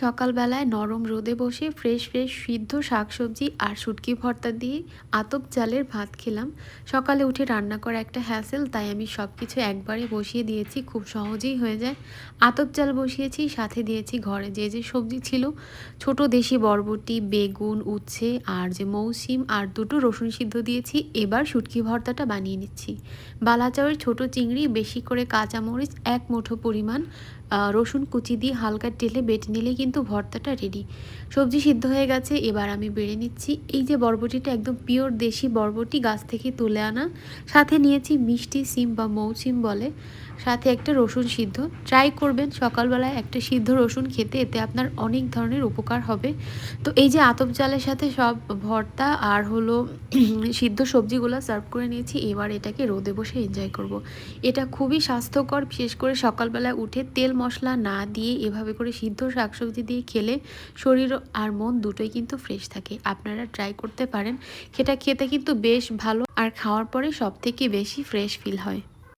সকালবেলায় নরম রোদে বসে ফ্রেশ ফ্রেশ সিদ্ধ শাকসবজি আর শুটকি ভর্তা দিয়ে আতপ চালের ভাত খেলাম। সকালে উঠে রান্না করা একটা হ্যাসেল, তাই আমি সব কিছু একবারে বসিয়ে দিয়েছি, খুব সহজেই হয়ে যায়। আতপ চাল বসিয়েছি, সাথে দিয়েছি ঘরে যে যে সবজি ছিল, ছোট দেশি বরবটি, বেগুন, উচ্ছে আর যে মৌসিম আর দুটো রসুন সিদ্ধ দিয়েছি। এবার শুটকি ভর্তাটা বানিয়ে নিচ্ছি। বালাচাওয়ের ছোট চিংড়ি, বেশি করে কাঁচামরিচ, এক মুঠো পরিমাণ রসুন কুচি দিয়ে হালকা তেলে বেটে নিলেই কিন্তু ভর্তাটা রেডি। সবজি সিদ্ধ হয়ে গেছে, এবার আমি বেড়ে নিচ্ছি। এই যে বরবটিটা একদম পিওর দেশি বরবটি, গাছ থেকে তুলে আনা। সাথে নিয়েছি মিষ্টি সিম বা মৌসিম বলে, সাথে একটা রসুন সিদ্ধ। ট্রাই করবেন সকালবেলায় একটা সিদ্ধ রসুন খেতে, এতে আপনার অনেক ধরনের উপকার হবে। তো এই যে আতপ চালের সাথে সব ভর্তা আর হলো সিদ্ধ সবজিগুলো সার্ভ করে নিয়েছি। এবার এটাকে রোদে বসে এনজয় করব। এটা খুবই স্বাস্থ্যকর, বিশেষ করে সকালবেলায় উঠে তেল মশলা না দিয়ে এভাবে করে সিদ্ধ শাকসবজি দিয়ে খেলে শরীর আর মন দুটোই কিন্তু ফ্রেশ থাকে। আপনারা ট্রাই করতে পারেন, সেটা খেতে কিন্তু বেশ ভালো, আর খাওয়ার পরে সব থেকে বেশি ফ্রেশ ফিল হয়।